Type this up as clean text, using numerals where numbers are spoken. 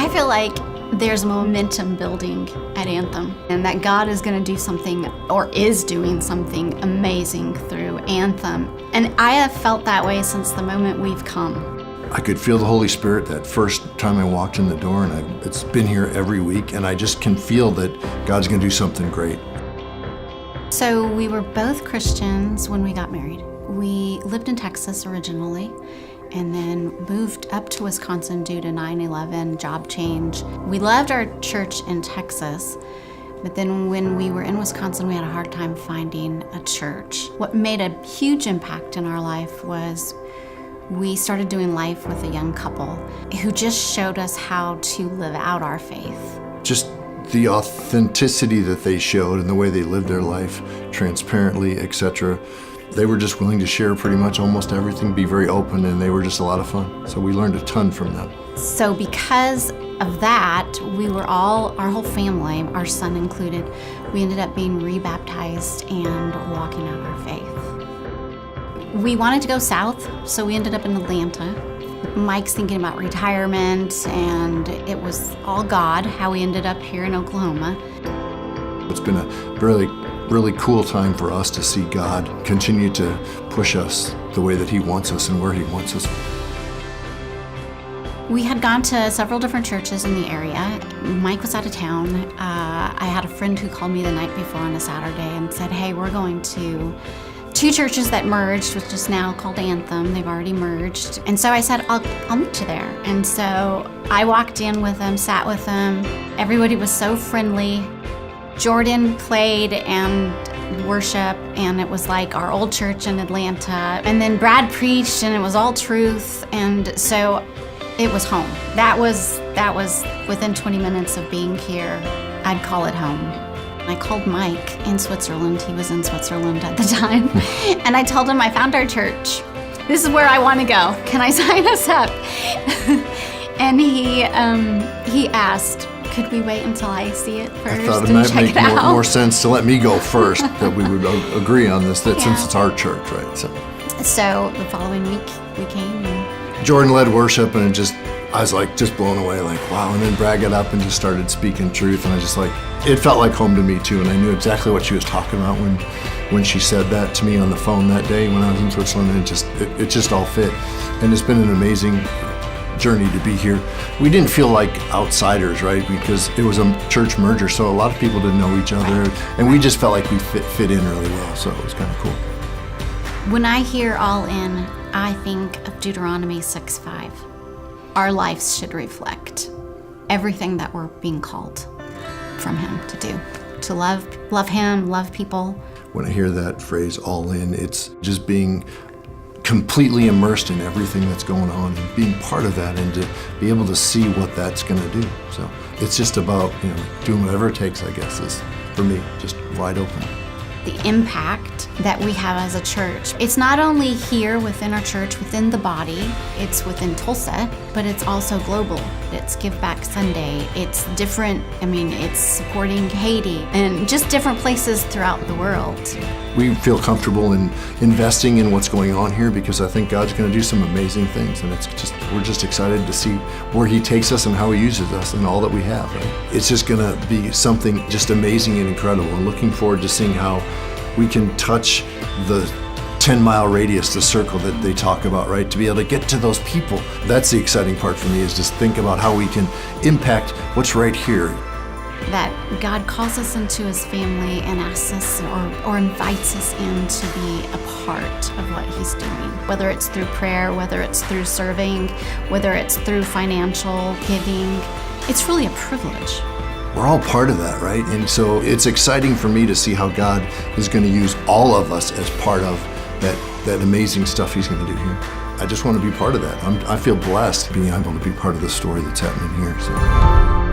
I feel like there's momentum building at Anthem, and that God is going to do something, or is doing something amazing through Anthem. And I have felt that way since the moment we've come. I could feel the Holy Spirit that first time I walked in the door, and it's been here every week, and I just can feel that God's going to do something great. So we were both Christians when we got married. We lived in Texas originally, and then moved up to Wisconsin due to 9/11, job change. We loved our church in Texas, but then when we were in Wisconsin, we had a hard time finding a church. What made a huge impact in our life was we started doing life with a young couple who just showed us how to live out our faith. Just the authenticity that they showed and the way they lived their life, transparently, etc. They were just willing to share pretty much almost everything, be very open, and they were just a lot of fun. So we learned a ton from them. So because of that, we were all, our whole family, our son included, we ended up being rebaptized and walking out our faith. We wanted to go south, so we ended up in Atlanta. Mike's thinking about retirement, and it was all God how we ended up here in Oklahoma. It's been a really cool time for us to see God continue to push us the way that He wants us and where He wants us. We had gone to several different churches in the area. Mike was out of town. I had a friend who called me the night before on a Saturday and said, hey, we're going to two churches that merged, which is now called Anthem. They've already merged. And so I said, I'll meet you there. And so I walked in with them, sat with them. Everybody was so friendly. Jordan played and worship, and it was like our old church in Atlanta. And then Brad preached, and it was all truth. And so it was home. That was within 20 minutes of being here, I'd call it home. I called Mike in Switzerland. He was in Switzerland at the time. And I told him I found our church. This is where I want to go. Can I sign us up? And he asked, could we wait until I see it first? I thought it and might check make it out? more sense to let me go first, that we would agree on this, that since it's our church, right? So the following week we came. And Jordan led worship, and I was like just blown away, like wow. And then Brad got up and just started speaking truth, and I just like, it felt like home to me too. And I knew exactly what she was talking about when she said that to me on the phone that day when I was in Switzerland. And it just all fit, and it's been an amazing journey to be here. We didn't feel like outsiders, right? Because it was a church merger, so a lot of people didn't know each other, and we just felt like we fit in really well. So it was kind of cool. when I hear all in, I think of Deuteronomy 6:5. Our lives should reflect everything that we're being called from Him to do. To love Him, love people. When I hear that phrase, all in, it's just being completely immersed in everything that's going on and being part of that, and to be able to see what that's going to do. So it's just about, doing whatever it takes, I guess, is for me, just wide open. The impact that we have as a church. It's not only here within our church, within the body, it's within Tulsa, but it's also global. It's Give Back Sunday. It's different, it's supporting Haiti and just different places throughout the world. We feel comfortable in investing in what's going on here because I think God's going to do some amazing things, and we're just excited to see where He takes us and how He uses us and all that we have. Right? It's just going to be something just amazing and incredible, and looking forward to seeing how we can touch the 10-mile radius, the circle that they talk about, right? To be able to get to those people. That's the exciting part for me, is just think about how we can impact what's right here. That God calls us into His family and asks us or invites us in to be a part of what He's doing. Whether it's through prayer, whether it's through serving, whether it's through financial giving, it's really a privilege. We're all part of that, right? And so it's exciting for me to see how God is going to use all of us as part of that amazing stuff He's going to do here. I just want to be part of that. I feel blessed being able to be part of the story that's happening here. So.